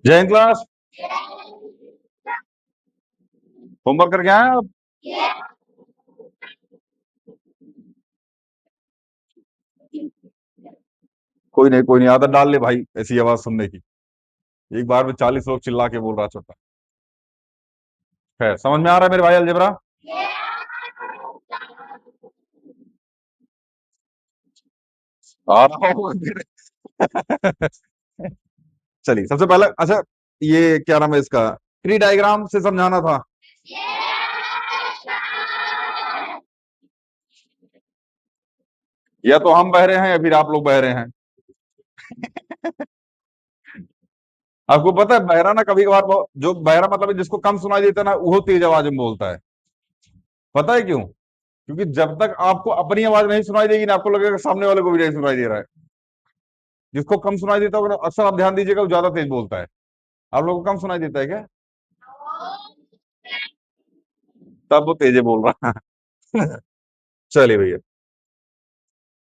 जय Hind class. Homework करके आए आप? कोई नहीं, आदत डाल ले भाई ऐसी आवाज सुनने की। एक बार में 40 लोग चिल्ला के बोल रहा छोटा। है, समझ में आ रहा है मेरे भाई अलजेब्रा? आ रहा हूँ फिर। चलिए, सबसे पहले अच्छा, ये क्या नाम है इसका, ट्री डायग्राम से समझाना था। या तो हम बह रहे हैं या फिर आप लोग बह रहे हैं। आपको पता है बहरा ना कभी कभार जो बहरा मतलब है जिसको कम सुनाई देता है ना, वो तेज आवाज में बोलता है। पता है क्यों? क्योंकि जब तक आपको अपनी आवाज नहीं सुनाई देगी ना, आपको लगेगा सामने वाले को भी नहीं सुनाई दे रहा है। जिसको कम सुनाई देता होगा ना, अक्सर आप ध्यान दीजिएगा, वो ज्यादा तेज बोलता है। आप लोगों को कम सुनाई देता है क्या? तब वो तेजे बोल रहा है। चलिए भैया,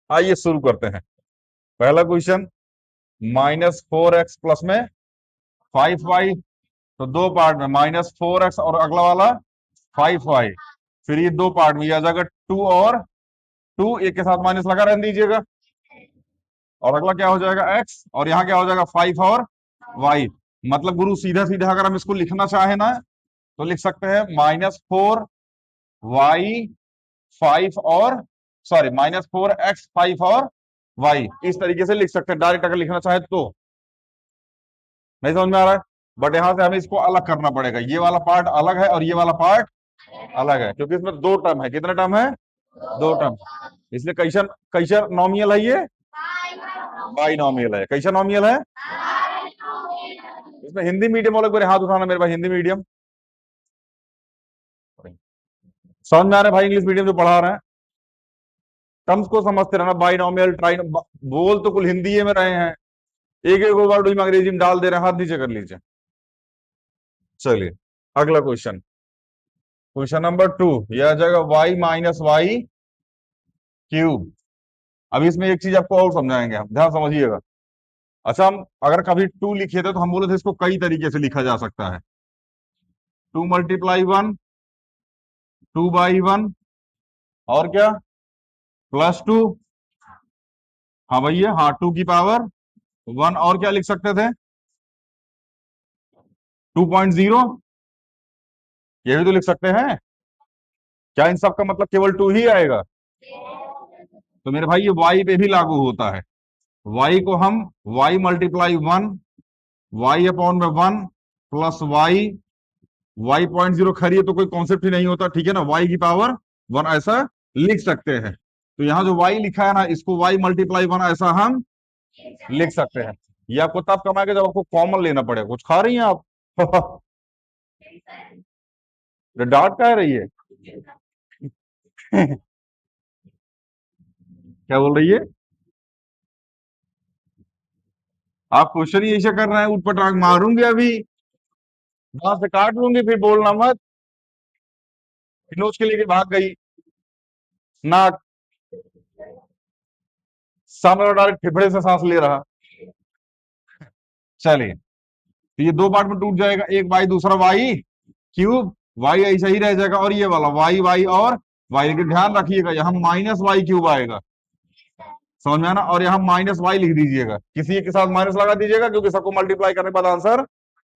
आइए शुरू करते हैं। पहला क्वेश्चन, -4x प्लस में 5y। तो दो पार्ट में, -4x और अगला वाला 5y। फिर ये दो पार्ट में, ये आ जाएगा 2 और 2, एक के साथ माइनस लगा रहने दीजिएगा। और अगला क्या हो जाएगा, x, और यहाँ क्या हो जाएगा 5 और y। मतलब गुरु सीधा सीधा अगर हम इसको लिखना चाहे ना, तो लिख सकते हैं -4y 5 और, सॉरी, -4x 5 और y। इस तरीके से लिख सकते हैं डायरेक्ट अगर लिखना चाहे तो। नहीं समझ में आ रहा है? बट यहां से हमें इसको अलग करना पड़ेगा, ये वाला पार्ट अलग है और ये वाला पार्ट अलग है, क्योंकि इसमें दो टर्म है। कितने टर्म है? दो टर्म। इसलिए कैसा कैसा नॉमियल है ये? बाइनॉमियल है। कैसा नॉमियल है? इसमें हिंदी मीडियम वाले को हाथ उठाना मेरे भाई, हिंदी मीडियम। समझ में आ रहा है भाई? इंग्लिश मीडियम जो पढ़ा रहे हैं, टर्म्स को समझते रहना। बाइनॉमियल, ट्राइन, बोल तो कुल हिंदी में रहे हैं, एक एक वर्ड में अंग्रेजी में डाल दे रहे हैं। हाथ नीचे कर लीजिए। चलिए, अगला क्वेश्चन, क्वेश्चन नंबर 2। यह आ जाएगा y - y³ अब इसमें एक चीज आपको और समझाएंगे हम, ध्यान समझिएगा। अच्छा, हम अगर कभी 2 लिखे थे तो हम बोले थे इसको कई तरीके से लिखा जा सकता है। 2 × 1, 2/1, और क्या, +2। हाँ भैया, हाँ, 2 की पावर 1, और क्या लिख सकते थे, 2.0, ये भी तो लिख सकते हैं। क्या इन सब का मतलब केवल 2 ही आएगा? तो मेरे भाई ये y पे भी लागू होता है। y को हम y×1, y/1 प्लस y 0 खरी है तो कोई कॉन्सेप्ट ही नहीं होता, ठीक है ना। y की पावर 1 ऐसा लिख सकते हैं। तो यहाँ जो y लिखा है ना, इसको y×1 ऐसा हम लिख सकते हैं। ये आपको तब कमाएगा जब आपको कॉमन लेना पड़ेगा। कुछ खा रही हैं आप? डांट का रही है। क्या बोल रही है? आप क्वेश्चन ही ऐसे कर रहे हैं, ऊट पटांग मारूंगी अभी, वहां से काट लूंगी, फिर बोलना मत। नोच के लेके भाग गई नाक, सामने वाला डायरेक्ट फेफड़े से सांस ले रहा। चलिए, तो ये दो पार्ट में टूट जाएगा, एक वाई दूसरा y³ वाई ऐसा ही रह जाएगा, और ये वाला y और y, लेकिन ध्यान रखिएगा यहाँ -y³ आएगा। समझ में आना? और यहाँ -y लिख दीजिएगा, किसी एक के साथ माइनस लगा दीजिएगा, क्योंकि सबको मल्टीप्लाई करने के बाद आंसर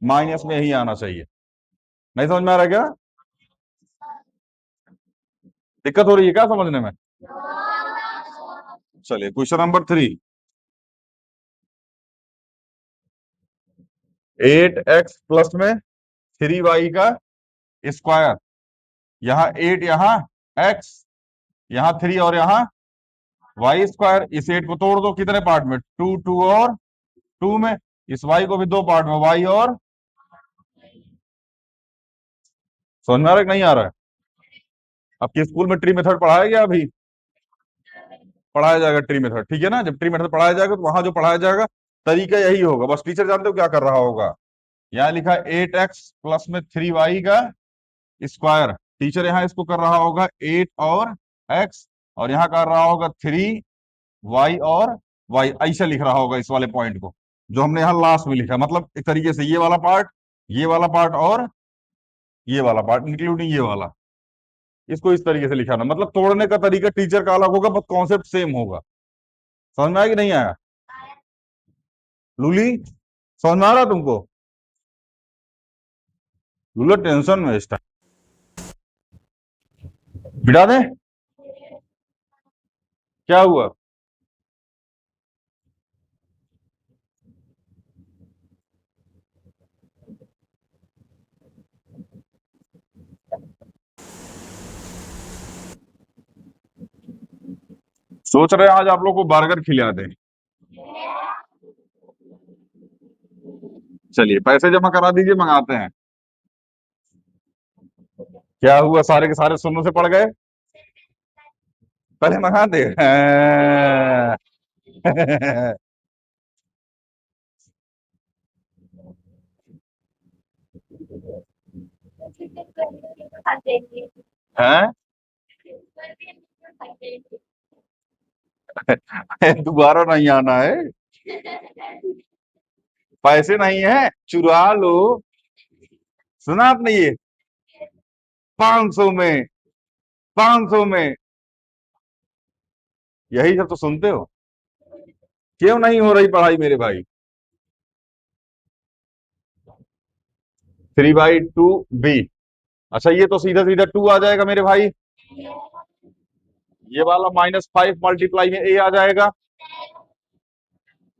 माइनस में ही आना चाहिए। नहीं समझ में आ रहा है क्या? दिक्कत हो रही है क्या समझने में? चलिए, क्वेश्चन नंबर 3। 8x प्लस में 3y का स्क्वायर। यहाँ 8, यहाँ x, यहाँ 3 और यहाँ y²। इस 8 को तोड़ दो कितने पार्ट में, 2, 2 और 2 में। इस y को भी दो पार्ट में, y और, समझ में आ रहा है कि नहीं आ रहा है? आपके स्कूल में ट्री मेथड पढ़ाया गया? अभी पढ़ाया जाएगा ट्री मेथड, ठीक है ना। जब ट्री मेथड पढ़ाया जाएगा तो वहां जो पढ़ाया जाएगा तरीका यही होगा, बस टीचर जानते हो क्या कर रहा होगा। यहाँ लिखा है 8x प्लस में 3y का स्क्वायर। टीचर यहाँ इसको कर रहा होगा 8 और x, और यहाँ कर रहा होगा 3y और y, ऐसा लिख रहा होगा इस वाले पॉइंट को। जो हमने यहाँ लास्ट में लिखा, मतलब एक तरीके से ये वाला पार्ट, ये वाला पार्ट और ये वाला पार्ट इंक्लूडिंग ये वाला, इसको इस तरीके से लिखा ना, मतलब तोड़ने का तरीका टीचर का अलग होगा, बस कॉन्सेप्ट सेम होगा। समझ में आया कि नहीं आया? लूली, समझ में आ रहा तुमको? लूला टेंशन में इस टाइम, बिठा दे, क्या हुआ? सोच रहे हैं आज आप लोग को बर्गर खिला दें। चलिए पैसे जमा करा दीजिए, मंगाते हैं। क्या हुआ, सारे के सारे सुन्नों से पड़ गए? पहले मंगा दे। हैं? दोबारा नहीं आना है, पैसे नहीं है, चुरा लो। सुना आपने ये? 500 में, 500 में, यही सब तो सुनते हो। क्यों नहीं हो रही पढ़ाई मेरे भाई? 3/2b। अच्छा ये तो सीधा सीधा 2 आ जाएगा मेरे भाई। ये वाला -5 मल्टीप्लाई में a आ जाएगा। अब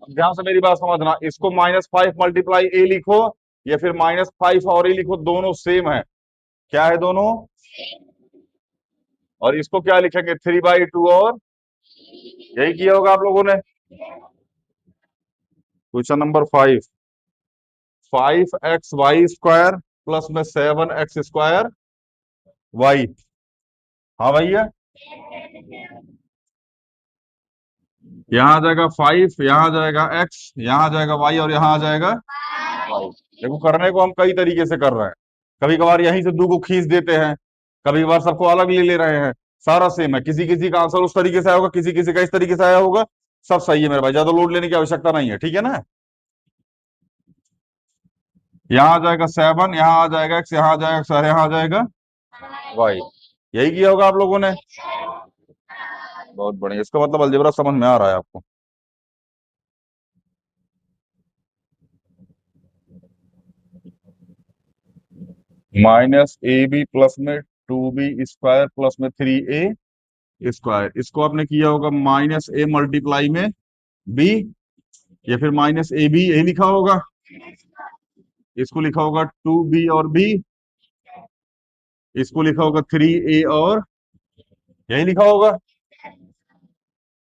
ध्यान से मेरी बात समझना, इसको -5 मल्टीप्लाई ए लिखो या फिर -5 और ए लिखो, दोनों सेम है। क्या है दोनों? और इसको क्या लिखेंगे? 3/2 और यही किया होगा आप लोगों ने। क्वेश्चन नंबर 5, 5xy² प्लस में 7x²y। हाँ भैया, यहाँ आ जाएगा 5, यहाँ आ जाएगा x, यहाँ आ जाएगा y और यहाँ आ जाएगा y। देखो करने को हम कई तरीके से कर रहे हैं, कभी कभार यहीं से दो को खींच देते हैं, कभी कभार सबको अलग ले रहे हैं। सारा सेम है, किसी किसी का आंसर उस तरीके से आया होगा, किसी किसी का इस तरीके से आया होगा। सब सही है मेरे भाई, ज्यादा लोड लेने की आवश्यकता नहीं है, ठीक है ना? यहाँ आ जाएगा 7, यहाँ आ जाएगा x, यहाँ आ जाएगा x, यहाँ आ जाएगा y। यही किया होगा आप लोगों ने। बहुत बढ़िया, इसका मतलब अलजेब्रा समझ में आ रहा है आपको। -ab प्लस में 2b² प्लस में 3a², इसको आपने किया होगा -a मल्टीप्लाई में b, या फिर -ab यही लिखा होगा। इसको लिखा होगा 2b और b, इसको लिखा होगा 3a और यही लिखा होगा।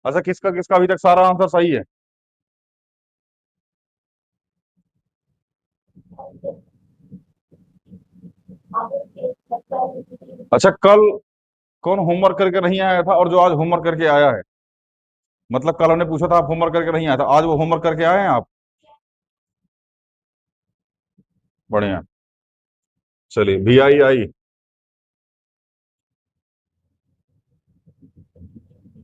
अच्छा किसका किसका अभी तक सारा आंसर सही है? अच्छा कल कौन होमवर्क करके नहीं आया था और जो आज होमवर्क करके आया है? मतलब कल हमने पूछा था, आप होमवर्क करके नहीं आया था, आज वो होमवर्क करके आए हैं आप? बढ़िया। चलिए VI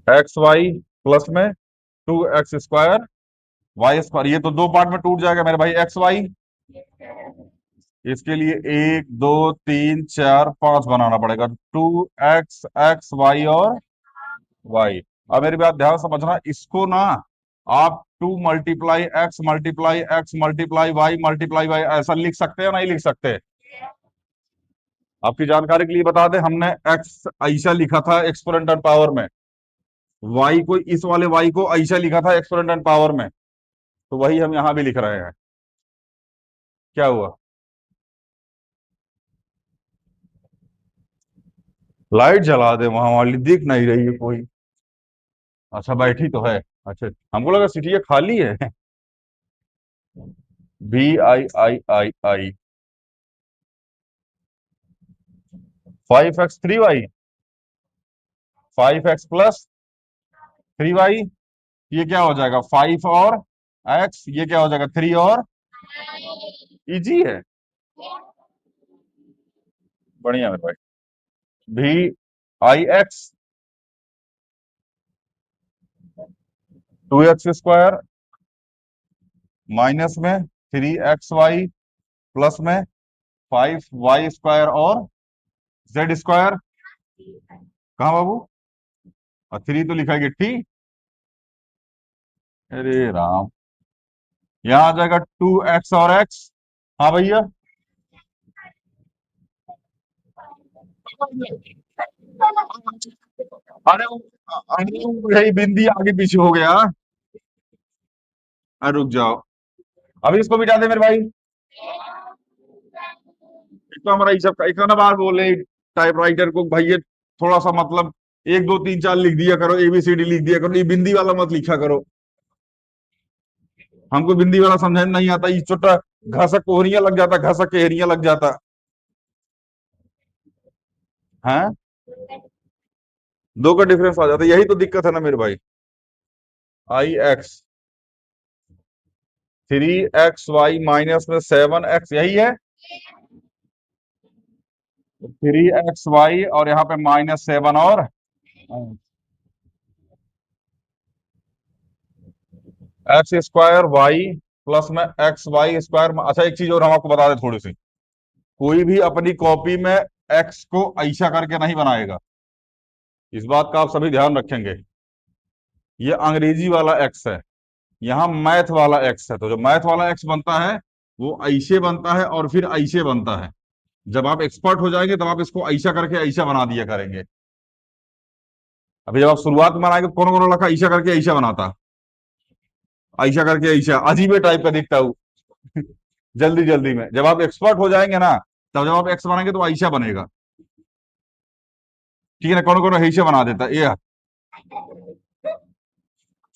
XY प्लस में 2x² y², ये तो दो पार्ट में टूट जाएगा मेरे भाई XY। इसके लिए 1 2 3 4 5 बनाना पड़ेगा, 2x, x, y और y। अब मेरी बात ध्यान से समझना, इसको ना आप 2 × x मल्टीप्लाई y ऐसा लिख सकते हैं, नहीं लिख सकते? आपकी जानकारी के लिए बता दें, हमने x ऐसा लिखा था एक्सपोनेंट पावर में, y को, इस वाले y को ऐसा लिखा था एक्सपोनेंट पावर में, तो वही हम यहां भी लिख रहे हैं। क्या हुआ? लाइट जला दे, वहां वाली दिख नहीं रही है कोई। अच्छा बैठी तो है। अच्छा हमको लगा सीटियाँ खाली है। VI 5x 3y, 5x plus 3y, ये क्या हो जाएगा? 5 और x, ये क्या हो जाएगा? 3 और, इजी है। बढ़िया मेरे भाई। VI x 2x² माइनस में 3xy प्लस में 5y² और z²। कहाँ बाबू? और 3 तो लिखा है गिट्टी। अरे राम, यहाँ आ जाएगा 2x और x। हाँ भैया। अरे यही बिंदी आगे पीछे हो गया। अरे रुक जाओ, अभी इसको मिटा दे मेरे भाई। एक तो हमारा हिसाब का एक ना बार बोले टाइपराइटर को, भाई ये थोड़ा सा मतलब 1 2 3 4 लिख दिया करो, ABCD लिख दिया करो, ये बिंदी वाला मत लिखा करो। हमको बिंदी वाला समझ नहीं आता, ये छोटा घसक कोहरिया लग जाता, घसक केहरिया लग जाता है। दो का डिफरेंस आ जाता, यही तो दिक्कत है ना मेरे भाई। IX 3xy माइनस में 7x, यही है। 3xy और यहाँ पे -7 और x² y प्लस में xy²। अच्छा एक चीज और हम आपको बता दें थोड़ी सी, कोई भी अपनी कॉपी में x को ऐसा करके नहीं बनाएगा, इस बात का आप सभी ध्यान रखेंगे। ये अंग्रेजी वाला x है, यहाँ मैथ वाला x है। तो जो मैथ वाला x बनता है वो ऐसे बनता है और फिर ऐसे बनता है। जब आप एक्सपर्ट हो जाएंगे तब आप इसको ऐसा करके ऐसा बना दिया करेंगे। अभी जब आप शुरुआत में बनाएंगे तो कौन कौन लड़का ऐसा करके ऐसा बनाता, ऐसा करके ऐसा अजीबे टाइप का दिखता है वो। जल्दी जल्दी में जब आप एक्सपर्ट हो जाएंगे ना, तब जब आप एक्स बनाएंगे तो ऐसा बनेगा। ठीक है ना, कौन कौन ऐसा बना देता है ये।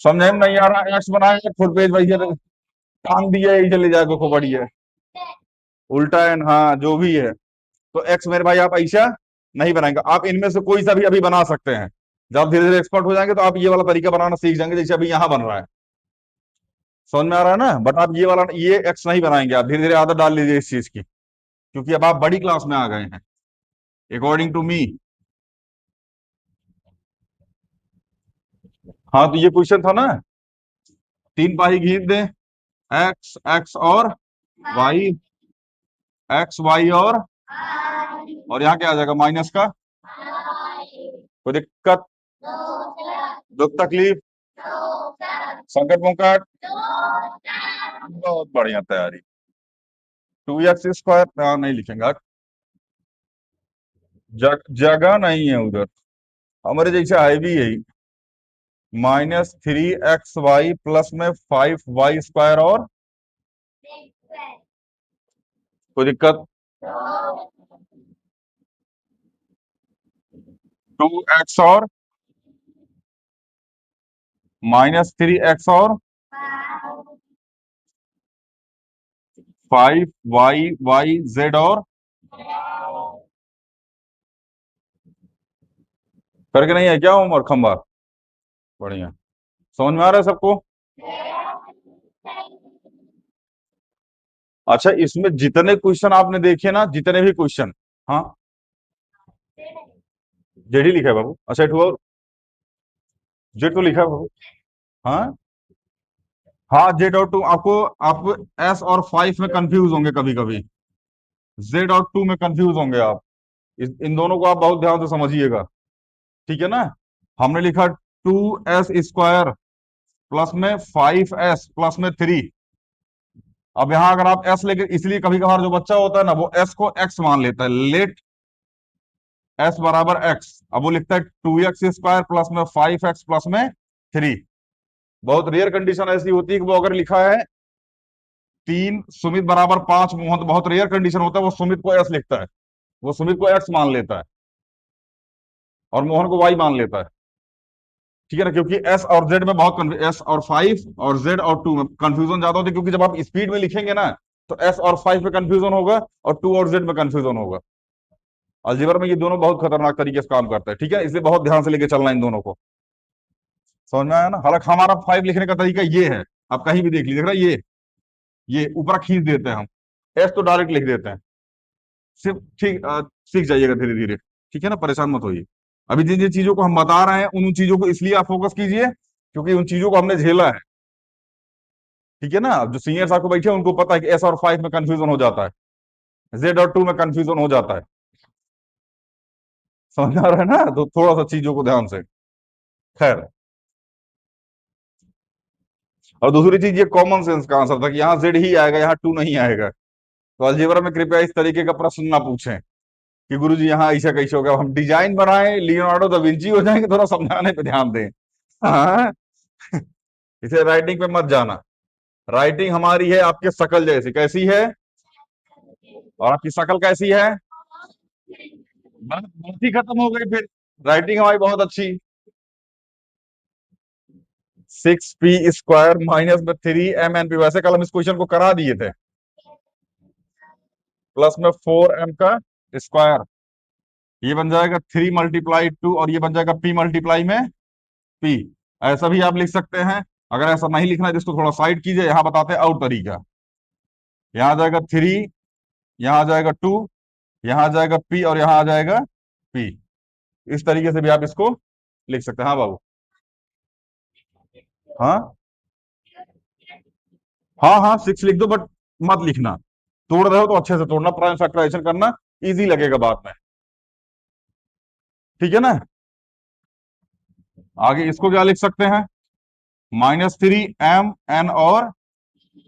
समझे में नहीं आ रहा, एक्स बनाएंगे फुल पेज भैया काम दिया है, चले जाएगा खूब बढ़िया। उल्टा एन, हाँ जो भी है। तो एक्स मेरे भाई आप ऐसा नहीं बनाएंगे, आप इनमें से कोई सा भी अभी बना सकते हैं। जब आप धीरे धीरे एक्सपर्ट हो जाएंगे तो आप ये वाला तरीका बनाना सीख जाएंगे, जैसे अभी यहाँ बन रहा है। समझ में आ रहा है ना? बट आप ये वाला ये एक्स नहीं बनाएंगे, आप धीरे धीरे आदत डाल लीजिए इस चीज की, क्योंकि अब आप बड़ी क्लास में आ गए हैं अकॉर्डिंग टू मी। हाँ तो ये क्वेश्चन था ना, 3 पाही खींच दें, एक्स एक्स और वाई, एक्स वाई और यहाँ क्या आ जाएगा माइनस का। कोई दिक्कत, दुख तकलीफ, संकट मुंकट, बहुत बढ़िया तैयारी। 2x² नहीं लिखेंगे, जगह नहीं है उधर, हमारे जैसे है भी यही। -3xy प्लस में 5y² और कोई दिक्कत। 2x और -3x और 5y z और करके नहीं है क्या होमवर्क खंबा? बढ़िया, समझ में आ रहा है सबको? अच्छा इसमें जितने क्वेश्चन आपने देखे ना, जितने भी क्वेश्चन, हाँ जेड ही लिखा है बाबू। अच्छा एक और जेड तो लिखा है बाबू। हाँ हाँ, जेड और टू आपको, आप एस और 5 में कंफ्यूज होंगे कभी कभी, जेड और 2 में कंफ्यूज होंगे आप। इन दोनों को आप बहुत ध्यान से समझिएगा, ठीक है ना? हमने लिखा 2s² प्लस में 5s प्लस में 3। अब यहां अगर आप एस लेके, इसलिए कभी कभार जो बच्चा होता है ना वो एस को एक्स मान लेता है, लेट एस बराबर एक्स। अब वो लिखता है 2x² प्लस में 5x प्लस में 3। बहुत रेयर कंडीशन ऐसी होती है कि वो अगर लिखा है 3 सुमित बराबर 5 मोहन, तो बहुत रेयर कंडीशन होता है वो सुमित को एस लिखता है, वो सुमित को एक्स मान लेता है और मोहन को वाई मान लेता है। ठीक है ना, क्योंकि एस और जेड में बहुत एस और 5 और जेड और 2 में कंफ्यूजन ज्यादा होती है, क्योंकि जब आप स्पीड में लिखेंगे ना तो एस और 5 में कंफ्यूजन होगा और 2 और जेड में कंफ्यूजन होगा। अलजेबर में ये दोनों बहुत खतरनाक तरीके से काम करते हैं, ठीक है, इसलिए बहुत ध्यान से लेके चलना इन दोनों को। समझ में आया ना? हालांकि हमारा 5 लिखने का तरीका ये है, आप कहीं भी देख लीजिए, देख रहा है ये ऊपर खींच देते हैं हम, एस तो डायरेक्ट लिख देते हैं। सिर्फ ठीक सीख जाइएगा धीरे धीरे, ठीक है ना, परेशान मत होइए। अभी जिन जिन चीजों को हम बता रहे हैं उन उन चीजों को इसलिए आप फोकस कीजिए क्योंकि उन चीजों को हमने झेला है। ठीक है ना। जो सीनियर साहब को बैठे हैं उनको पता है कि एस और 5 में कंफ्यूजन हो जाता है, जेड और 2 में कंफ्यूजन हो जाता है। समझ आ रहा है ना, तो थोड़ा सा चीजों को ध्यान से। खैर, और दूसरी चीज ये कॉमन सेंस का आंसर था कि यहाँ जेड ही आएगा, यहाँ 2 नहीं आएगा। तो अलजेब्रा में कृपया इस तरीके का प्रश्न ना पूछें कि गुरुजी यहाँ ऐसा कैसे होगा, हम डिजाइन बनाएं लियोनार्डो दा विंची हो जाएंगे, थोड़ा समझाने पे ध्यान दें। हाँ, इसे राइटिंग पे मत जाना। राइटिंग हमारी है आपके शकल जैसी, कैसी है, और आपकी शकल कैसी है, बात ही खत्म हो गई फिर। राइटिंग हमारी बहुत अच्छी। 6p² माइनस में 3m NP, वैसे कल हम इस क्वेश्चन को करा दिए थे। प्लस में 4m का स्क्वायर, ये बन जाएगा 3 × 2 और ये बन जाएगा p×p। ऐसा भी आप लिख सकते हैं। अगर ऐसा नहीं लिखना है तो इसको थोड़ा साइड कीजिए, यहां बताते हैं और तरीका। यहां आ जाएगा 3, यहां आ जाएगा 2, यहां आ जाएगा p और यहां आ जाएगा p। इस तरीके से भी आप इसको लिख सकते हैं। हाँ बाबू। हाँ हाँ हाँ, 6 लिख दो, बट मत लिखना। तोड़ रहे हो तो अच्छे से तोड़ना, प्राइम फैक्टराइजेशन करना इजी लगेगा बाद में। ठीक है ना। आगे इसको क्या लिख सकते हैं, -3m n और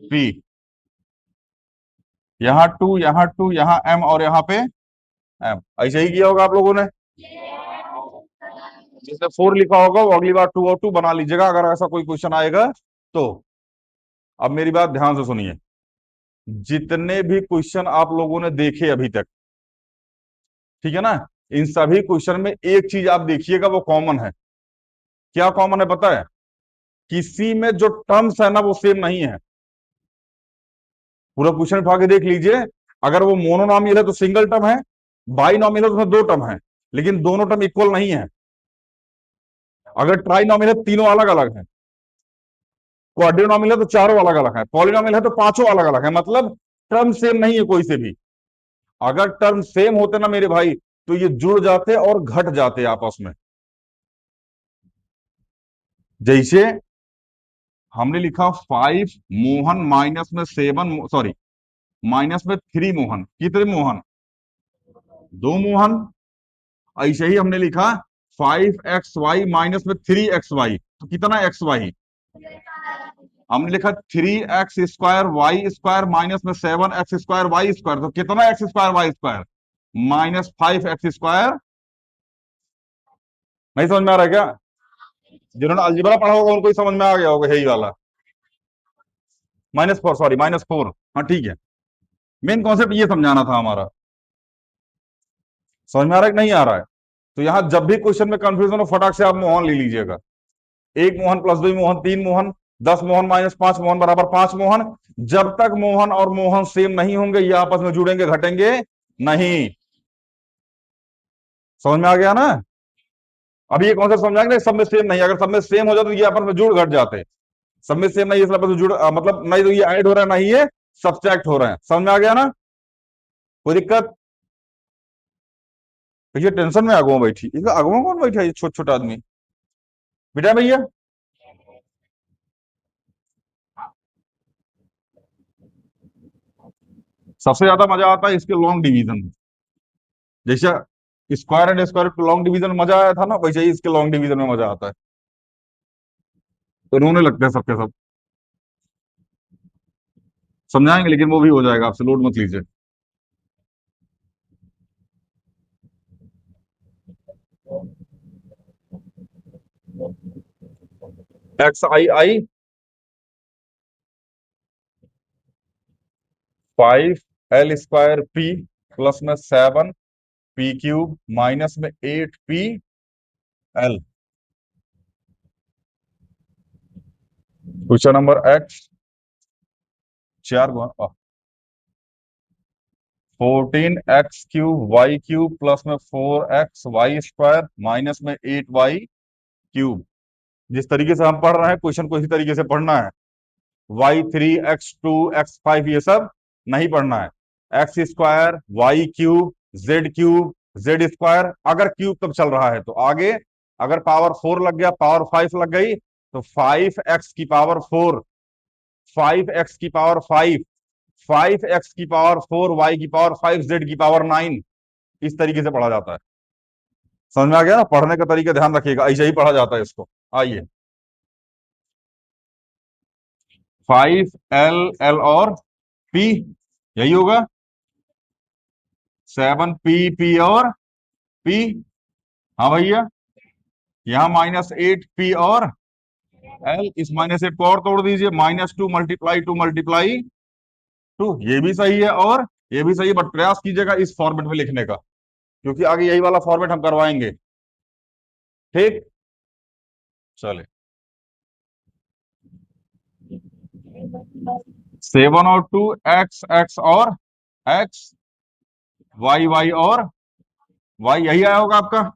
p। यहाँ 2, यहाँ 2, यहाँ m और यहाँ पे m। ऐसे ही किया होगा आप लोगों ने। जैसे 4 लिखा होगा वो अगली बार 2 और 2 बना लीजिएगा अगर ऐसा कोई क्वेश्चन आएगा तो। अब मेरी बात ध्यान से सुनिए, जितने भी क्वेश्चन आप लोगों ने देखे अभी तक, ठीक है ना, इन सभी क्वेश्चन में एक चीज आप देखिएगा वो कॉमन है। क्या कॉमन है पता है, किसी में जो टर्म्स है ना वो सेम नहीं है। पूरा क्वेश्चन उठा के देख लीजिए, अगर वो मोनोनॉमियल है तो सिंगल टर्म है, बाइनॉमियल है तो उसमें 2 टर्म है, लेकिन दोनों टर्म इक्वल नहीं है। अगर ट्राइनॉमियल है तीनों अलग अलग है, क्वाड्रिनॉमियल है तो चारों अलग अलग है, पॉलिनॉमियल है तो पांचों अलग अलग है, मतलब टर्म सेम नहीं है कोई से भी। अगर टर्म सेम होते ना मेरे भाई तो ये जुड़ जाते और घट जाते आपस में। जैसे हमने लिखा 5 मोहन माइनस में 7, सॉरी माइनस में 3 मोहन, कितने मोहन, 2 मोहन। ऐसे ही हमने लिखा 5xy माइनस में 3xy, तो कितना xy, हमने लिखा 3x² माइनस में 7x² तो कितना x², -5x²। नहीं समझ में आ रहा है क्या, जिन्होंने अलजेब्रा पढ़ा होगा उनको ही समझ में आ गया होगा यही वाला। -4, सॉरी -4। हाँ ठीक है, मेन कॉन्सेप्ट ये समझाना था हमारा। समझ में आ रहा है कि नहीं आ रहा है। तो यहां जब भी क्वेश्चन में कंफ्यूजन हो फटाक से आप मोहन ले लीजिएगा। 1 मोहन प्लस 2 मोहन 3 मोहन, 10 मोहन माइनस 5 मोहन बराबर 5 मोहन। जब तक मोहन और मोहन सेम नहीं होंगे ये आपस में जुड़ेंगे घटेंगे नहीं। समझ में आ गया ना। अभी ये कॉन्सेप्ट समझाएंगे, सब में सेम नहीं, अगर सब में सेम हो जाए तो ये आपस में जुड़ घट जाते। सब में सेम नहीं है इसलिए आपस में जुड़ मतलब नहीं तो ये ऐड हो रहा है, नहीं ये सब्सट्रैक्ट हो रहे हैं। समझ में आ गया ना, कोई दिक्कत। ये टेंशन में अगुआ बैठी, इसका अगुआ कौन बैठा है, ये छोटा छोटा आदमी, बेटा भैया। सबसे ज्यादा मजा आता है इसके लॉन्ग डिवीजन में। जैसे square and square long division में मजा आया था ना, वैसे ही इसके लॉन्ग डिवीजन में मजा आता है। तो रोने लगते हैं सबके सब। समझाएंगे लेकिन वो भी हो जाएगा, आपसे लोड मत लीजिए। XII 5L² P प्लस में 7p³ माइनस में 8pL। Question number X 4 14x³ plus में 4xy² माइनस में 8y³ जिस तरीके से हम पढ़ रहे हैं क्वेश्चन को इसी तरीके से पढ़ना है। y3 x2 x5 ये सब नहीं पढ़ना है। x², y³ z³ अगर क्यूब तब चल रहा है तो आगे, अगर पावर 4 लग गया, पावर 5 लग गई तो 5x की पावर 4 5x की पावर 5, 5x की पावर 4, y की पावर 5, z की पावर 9। इस तरीके से पढ़ा जाता है। समझ में आ गया ना? पढ़ने का तरीका ध्यान रखिएगा, ऐसे ही पढ़ा जाता है इसको। आइए, 5l और p, यही होगा। 7p और p, हाँ भैया। यहाँ -8p और l, इस -8 को और तोड़ दीजिए, -2 × 2 × 2, ये भी सही है और ये भी सही है, बट प्रयास कीजिएगा इस फॉर्मेट में लिखने का, क्योंकि आगे यही वाला फॉर्मेट हम करवाएंगे। ठीक, चले। 7 और 2, x और x, y और y, यही आया होगा आपका।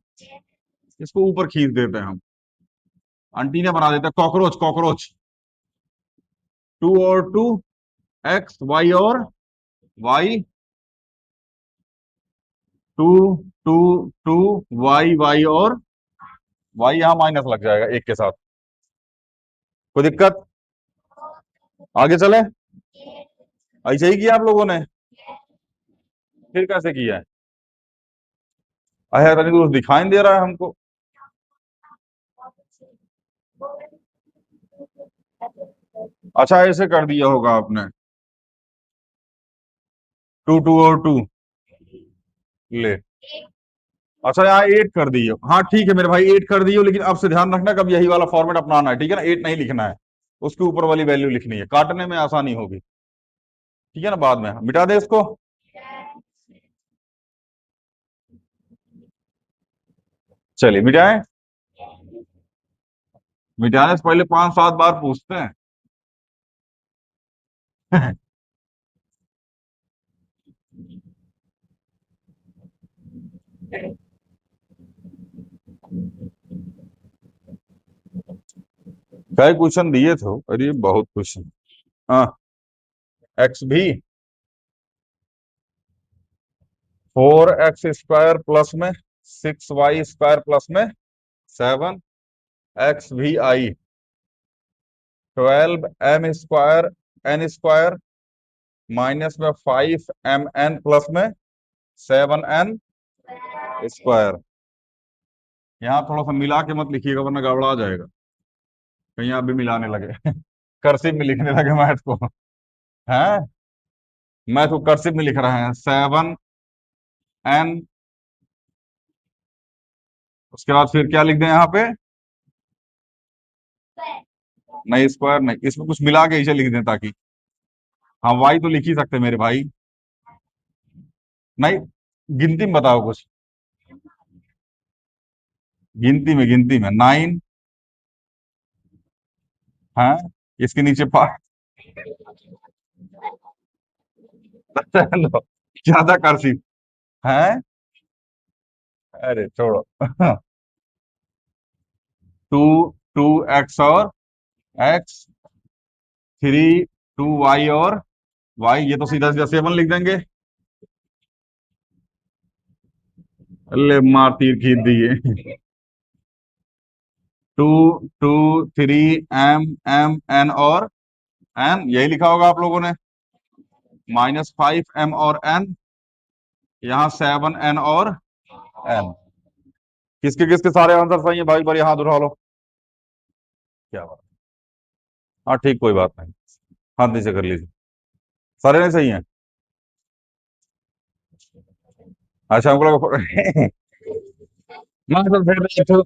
इसको ऊपर खींच देते हैं हम, अंटीना बना देते हैं, कॉकरोच कॉकरोच। 2 और 2, x y और y, 2 2 2 y और y, यहां माइनस लग जाएगा एक के साथ। कोई दिक्कत? आगे चले। ऐसे ही किया आप लोगों ने, फिर कैसे किया है? अरे तो दिखाई नहीं दे रहा है हमको। अच्छा, ऐसे कर दिया होगा आपने, 2 2 और 2 ले। अच्छा, यहाँ 8 कर दियो, हाँ ठीक है मेरे भाई, 8 कर दियो, लेकिन अब से ध्यान रखना कब यही वाला फॉर्मेट अपनाना है, ठीक है ना? 8 नहीं लिखना है, उसके ऊपर वाली वैल्यू लिखनी है, काटने में आसानी होगी, ठीक है ना? बाद में मिटा दे इसको। चलिए मिटाएं। मिटाने से पहले 5 7 बार पूछते हैं। कई क्वेश्चन दिए थे, अरे बहुत क्वेश्चन। हाँ, एक्स भी 4x² प्लस में 6y² प्लस में 7x भी आई, 12m² माइनस में 5mn प्लस में 7n²। यहाँ थोड़ा सा मिला के मत लिखिएगा, वरना गड़बड़ा जाएगा, कहीं आप भी मिलाने लगे। कर्सिव में लिखने लगे मैथ को, है मैथ को कर्सिव में लिख रहे हैं। 7n, उसके बाद फिर क्या लिख दें यहाँ पे? नहीं, स्क्वायर नहीं, इसमें कुछ मिला के इसे लिख दें ताकि, हाँ वाई तो लिख ही सकते मेरे भाई। नहीं, गिनती में बताओ कुछ, गिनती में 9, हाँ, इसके नीचे 5। लो, ज्यादा कर्सिव है। अरे छोड़ो। 2 2x और x, 3 2y और y, ये तो सीधा सीधा 7 लिख देंगे। अल्ले मार तीर खींच दिए। 2 2 3 m और n, यही लिखा होगा आप लोगों ने। -5m और n, यहाँ 7n और n। किसके किसके सारे आंसर सही है भाई? बारी हाथ उठा लो। क्या बात, हाँ ठीक, कोई बात नहीं, हाथ नीचे कर लीजिए। सारे नहीं सही हैं? अच्छा, हमको लगा। मैं तो फिर देखो,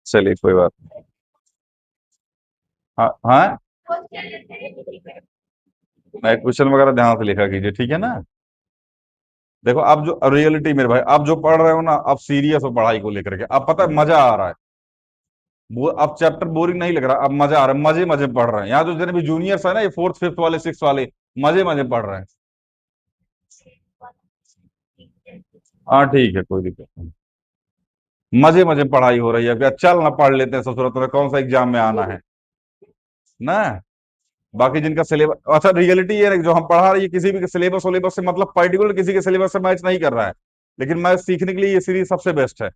चलिए कोई बात नहीं। हाँ हाँ, मैं क्वेश्चन वगैरह ध्यान से लिखा कीजिए, ठीक है ना? देखो, आप जो रियलिटी मेरे भाई, आप जो पढ़ रहे हो ना, आप सीरियस हो पढ़ाई को लेकर के, अब पता है मजा आ रहा है। वो अब चैप्टर बोरिंग नहीं लग रहा, अब मजा आ रहा है, मजे मजे पढ़ रहे हैं। यहाँ जो जितने भी जूनियर्स है ना, ये 4th 5th वाले 6th वाले, मजे मजे पढ़ रहे हैं। हाँ ठीक है, कोई दिक्कत नहीं, मजे मजे पढ़ाई हो रही है। अभी चल ना, पढ़ लेते हैं, सब सूरत में कौन सा एग्जाम में आना है ना। बाकी जिनका सिलेबस, अच्छा रियलिटी ये है कि जो हम पढ़ा रही है, किसी भी सिलेबस सिलेबस से मतलब पर्टिकुलर किसी के सिलेबस से मैच नहीं कर रहा है, लेकिन मैथ सीखने के लिए ये सीरीज सबसे बेस्ट है।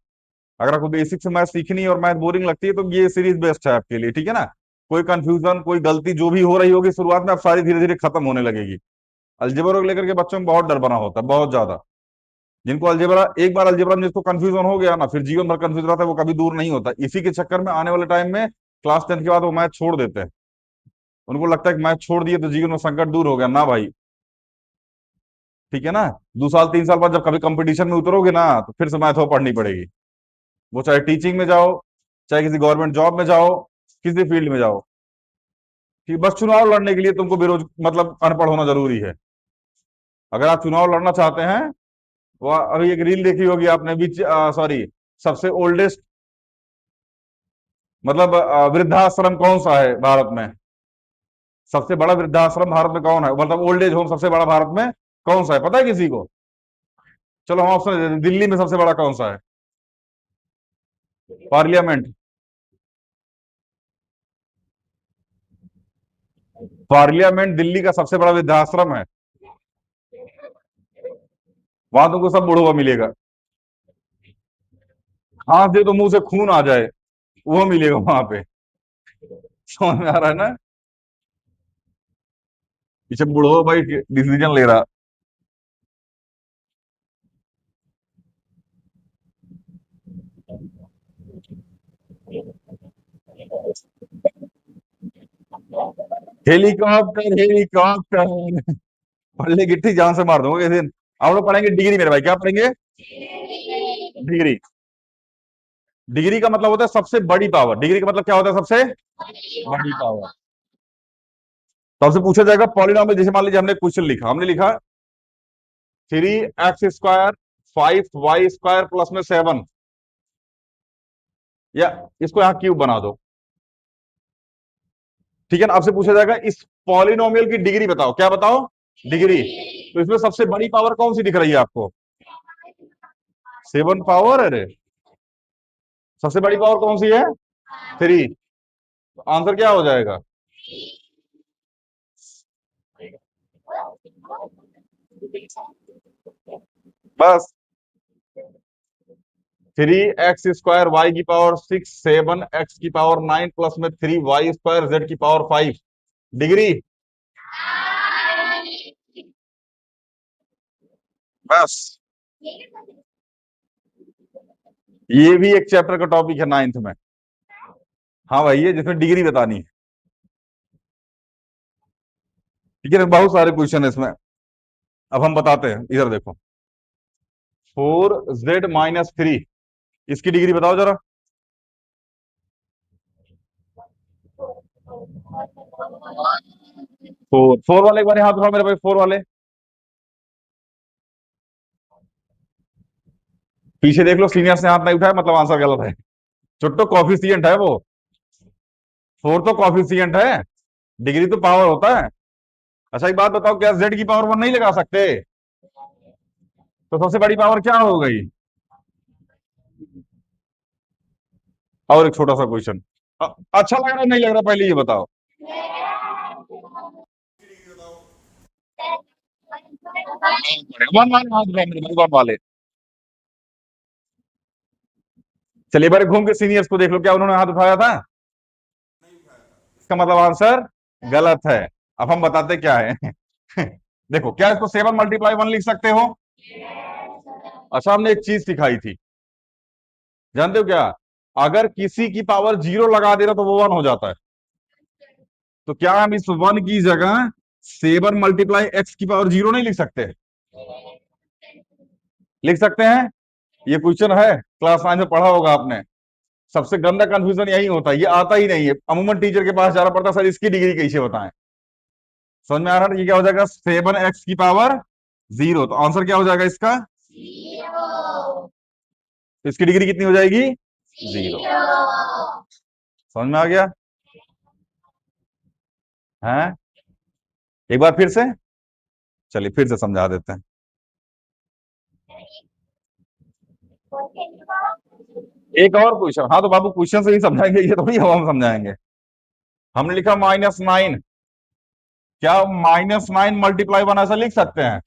अगर आपको बेसिक से मैथ सीखनी है और मैथ बोरिंग लगती है तो ये सीरीज बेस्ट है आपके लिए, ठीक है ना। कोई कंफ्यूजन, कोई गलती जो भी हो रही होगी शुरुआत में, अब सारी धीरे धीरे खत्म होने लगेगी। अलजेब्रा को लेकर के बच्चों में बहुत डर बना होता है, बहुत ज्यादा। जिनको अलजेब्रा, एक बार अलजेब्रा में जिसको कंफ्यूजन हो गया ना, फिर जीवन भर कंफ्यूज रहता है, वो कभी दूर नहीं होता। इसी के चक्कर में आने वाले टाइम में क्लास 10 के बाद वो मैथ छोड़ देते हैं। उनको लगता है कि मैथ छोड़ दिए तो जीवन में संकट दूर हो गया। ना भाई, ठीक है ना। 2 साल 3 साल बाद जब कभी कंपटीशन में उतरोगे ना, तो फिर से मैथ हो पढ़नी पड़ेगी। वो चाहे टीचिंग में जाओ, चाहे किसी गवर्नमेंट जॉब में जाओ, किसी फील्ड में जाओ, कि बस चुनाव लड़ने के लिए तुमको बेरोज मतलब अनपढ़ होना जरूरी है। अगर आप चुनाव लड़ना चाहते हैं, वो अभी एक रील देखी होगी आपने, विच सॉरी, सबसे ओल्डेस्ट मतलब वृद्धाश्रम कौन सा है भारत में? सबसे बड़ा वृद्धाश्रम भारत में कौन है, मतलब ओल्ड एज होम सबसे बड़ा भारत में कौन सा है, पता है किसी को? चलो हम ऑप्शन दे देते हैं। दिल्ली में सबसे बड़ा कौन सा है? पार्लियामेंट। पार्लियामेंट दिल्ली का सबसे बड़ा वृद्धाश्रम है। वहां तुमको सब बुढ़वा मिलेगा। हाथ दे तो मुंह से खून आ जाए, वो मिलेगा वहां पे। समझ में आ रहा है ना? पीछे बुढ़वा भाई डिसीजन ले रहा। Helicopter helicopter. पढ़ले गिट्टी जान से मार दूंगा किसी दिन। हम लोग पढ़ेंगे डिग्री मेरे भाई, क्या पढ़ेंगे? डिग्री। डिग्री का मतलब होता है सबसे बड़ी पावर। डिग्री का मतलब क्या होता है? सबसे बड़ी पावर। तो आपसे पूछा जाएगा पॉलिनॉमियल, जैसे मान लीजिए हमने क्वेश्चन लिखा, हमने लिखा 3x² 5y² प्लस में 7, या इसको यहां क्यूब बना दो, ठीक है ना। आपसे पूछा जाएगा इस पॉलिनोमियल की डिग्री बताओ, क्या बताओ? डिग्री। तो इसमें सबसे बड़ी पावर कौन सी दिख रही है आपको? 7 पावर, अरे सबसे बड़ी पावर कौन सी है? 3। तो आंसर क्या हो जाएगा? बस 3x² y की पावर 6 7x की पावर 9 प्लस में 3y² z की पावर 5 डिग्री। बस ये भी एक चैप्टर का टॉपिक है 9th में। हाँ भाई, ये जिसमें डिग्री बतानी है, ठीक है ना। बहुत सारे क्वेश्चन है इसमें। अब हम बताते हैं, इधर देखो। 4z-3, इसकी डिग्री बताओ जरा। फोर, फोर वाले एक बार हाथ उठाओ मेरे भाई, फोर वाले। पीछे देख लो, सीनियर से हाथ नहीं उठाया मतलब आंसर गलत है। चुट्टो कॉफिशियंट है वो। फोर तो कॉफिशियंट है, डिग्री तो पावर होता है। अच्छा एक बात बताओ, क्या z की पावर 1 नहीं लगा सकते? तो सबसे बड़ी पावर क्या हो गई? और एक छोटा सा क्वेश्चन, अच्छा लग रहा है नहीं लग रहा, पहले ये बताओ। वन वाले हाथ उठाओ मेरे भाई, वन वाले। चलिए बार घूम के सीनियर्स को देख लो, क्या उन्होंने हाथ उठाया था? इसका मतलब आंसर गलत है। अब हम बताते क्या है। देखो, क्या इसको 7 × 1 लिख सकते हो? अच्छा, हमने एक चीज सिखाई थी, जानते हो क्या? अगर किसी की पावर 0 लगा दे रहा तो वो 1 हो जाता है। तो क्या हम इस 1 की जगह 7 × x की पावर 0 नहीं लिख सकते? लिख सकते हैं। ये क्वेश्चन है, क्लास 9 में पढ़ा होगा आपने। सबसे गंदा कंफ्यूजन यही होता है, ये आता ही नहीं है। अमूमन टीचर के पास जाना पड़ता है, सर इसकी डिग्री कैसे बताएं। समझ में आ रहा है? ये क्या हो जाएगा? 7x की पावर 0। तो आंसर क्या हो जाएगा इसका? तो इसकी डिग्री कितनी हो जाएगी? 0। समझ में आ गया है? एक बार फिर से, चलिए फिर से समझा देते हैं। एक और क्वेश्चन, हाँ तो बाबू क्वेश्चन से ही समझाएंगे, ये थोड़ी हम समझाएंगे। हमने लिखा -9, क्या -9 मल्टीप्लाई 1 ऐसा लिख सकते हैं?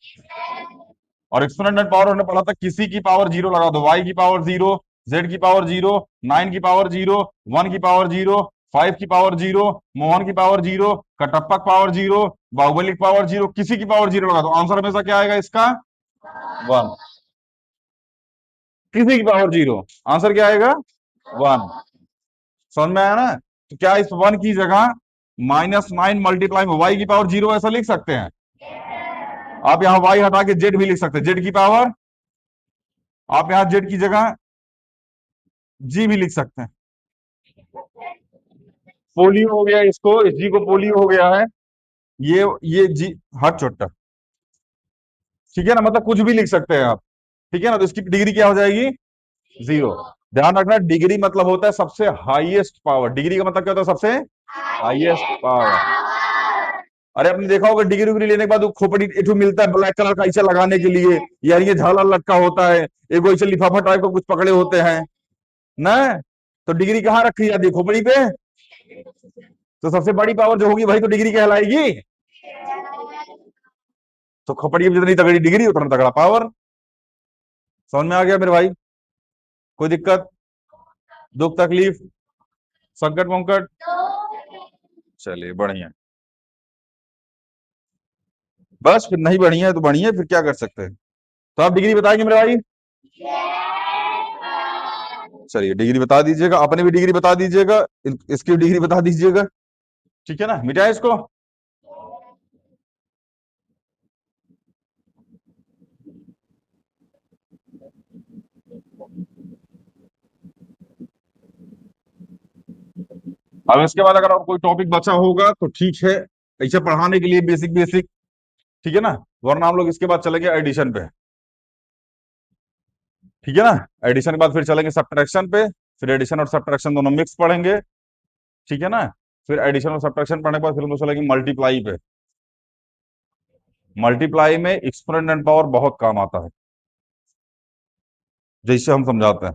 और एक्सपोनेंट पावर हमने पढ़ा था, किसी की पावर 0 लगा दो, y की पावर 0 जेड की पावर 0, 9 की पावर 0, 1 की पावर 0, 5 की पावर 0, मोहन की पावर 0, कटप्पा की पावर 0, बाहुबली की पावर 0, किसी की पावर 0 लगा दो, आंसर हमेशा क्या आएगा इसका? 1। किसी की पावर 0, आंसर क्या आएगा? 1। समझ में आया ना? तो क्या इस 1 की जगह -9 मल्टीप्लाई में वाई की पावर 0 ऐसा लिख सकते हैं? आप यहां वाई हटा के जेड भी लिख सकते हैं, जेड की पावर, आप यहां जेड की जगह जी भी लिख सकते हैं। पोलियो हो गया इसको, इस जी को पोलियो हो गया है, ये जी हट चोट्टा, ठीक है ना, मतलब कुछ भी लिख सकते हैं आप, ठीक है ना, तो इसकी डिग्री क्या हो जाएगी? 0। ध्यान रखना, डिग्री मतलब होता है सबसे हाईएस्ट पावर, डिग्री का मतलब क्या होता है? सबसे हाईएस्ट पावर। अरे आपने देखा होगा डिग्री उग्री लेने के बाद वो खोपड़ी एठू मिलता है ब्लैक कलर का, ऐसा लगाने के लिए, यार ये झालर लटका होता है, एक ऐसे लिफाफा टाइप का कुछ पकड़े होते हैं ना, तो डिग्री कहाँ रखी जाती है? खोपड़ी पे। तो सबसे बड़ी पावर जो होगी भाई तो डिग्री कहलाएगी। तो खोपड़ी में जितनी तगड़ी डिग्री उतना तगड़ा पावर। समझ में आ गया मेरे भाई? कोई दिक्कत, दुख तकलीफ, संकट वंकट? चलिए बढ़िया। बस फिर नहीं बढ़िया है तो बढ़िया है, फिर क्या कर सकते हैं। तो आप डिग्री बताएंगे मेरे भाई? चलिए डिग्री बता दीजिएगा, अपने भी डिग्री बता दीजिएगा, इसकी डिग्री बता दीजिएगा, ठीक है ना, मिटाए इसको। अब इसके बाद अगर और कोई टॉपिक बचा होगा तो ठीक है, ऐसे पढ़ाने के लिए बेसिक बेसिक, ठीक है ना, वरना हम लोग इसके बाद चलेंगे एडिशन पे, ठीक है ना। एडिशन के बाद फिर चलेंगे सब्ट्रैक्शन पे, फिर एडिशन और सब्ट्रैक्शन दोनों मिक्स पढ़ेंगे, ठीक है ना। फिर एडिशन और सब्ट्रैक्शन पढ़ने के बाद फिर हम लोग चलेंगे मल्टीप्लाई पे। मल्टीप्लाई में एक्सपोनेंट एंड पावर बहुत काम आता है, जैसे हम समझाते हैं।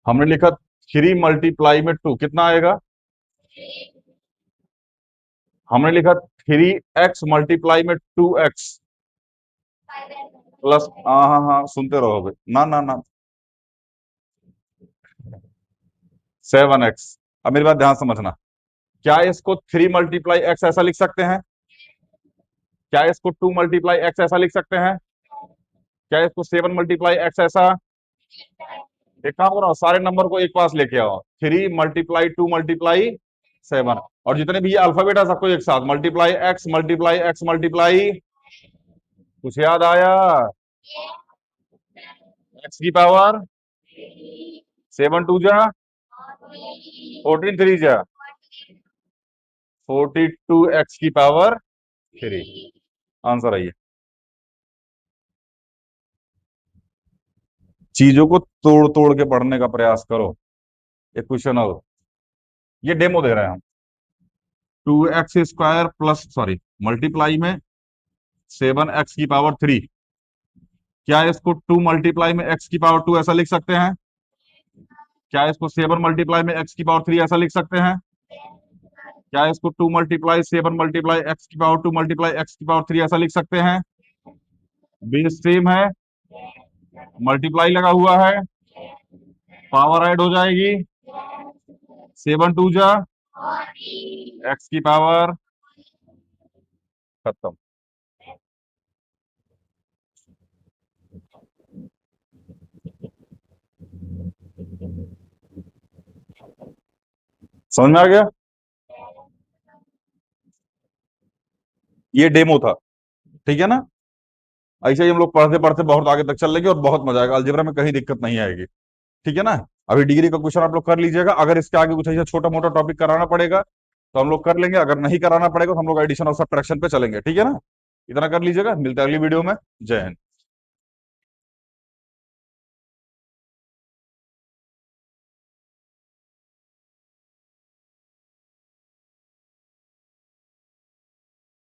हमने लिखा 3 × 2 कितना आएगा? हमने लिखा 3x × 2x प्लस, हाँ हाँ हाँ सुनते रहोगे ना ना ना, 7x। अब मेरी बात ध्यान समझना, क्या इसको 3 × x ऐसा लिख सकते हैं? क्या इसको 2 × x ऐसा लिख सकते हैं? क्या इसको 7 × x ऐसा? एक काम करो, सारे नंबर को एक पास लेके आओ, 3 × 2 × 7, और जितने भी ये अल्फाबेट है सबको एक साथ multiply x multiply x multiply, कुछ याद आया? एक्स की पावर 7 × 2 = 14, 3 × 42 x की पावर 3, आंसर आइए। चीजों को तोड़ तोड़ के पढ़ने का प्रयास करो। एक क्वेश्चन और, ये डेमो दे रहे हैं हम। 2x² प्लस सॉरी मल्टीप्लाई में 7 x की पावर 3, क्या इसको 2 × x की पावर 2 ऐसा लिख सकते हैं? क्या इसको 7 × x की पावर 3 ऐसा लिख सकते हैं? क्या इसको 2 × 7 × x की पावर 2 × x की पावर 3 ऐसा लिख सकते हैं? बेस सेम है, मल्टीप्लाई लगा हुआ है, पावर ऐड हो जाएगी, 7 × 2 = x की पावर, खत्म। समझ में आ गया? ये डेमो था, ठीक है ना। ऐसे ही हम लोग पढ़ते पढ़ते बहुत आगे तक चल लेंगे और बहुत मजा आएगा, अलजेब्रा में कहीं दिक्कत नहीं आएगी, ठीक है ना। अभी डिग्री का क्वेश्चन आप लोग कर लीजिएगा, अगर इसके आगे कुछ ऐसा छोटा मोटा टॉपिक कराना पड़ेगा तो हम लोग कर लेंगे, अगर नहीं कराना पड़ेगा तो हम लोग एडिशन और सब्ट्रैक्शन पे चलेंगे, ठीक है ना। इतना कर लीजिएगा, मिलते हैं अगली वीडियो में। जय हिंद।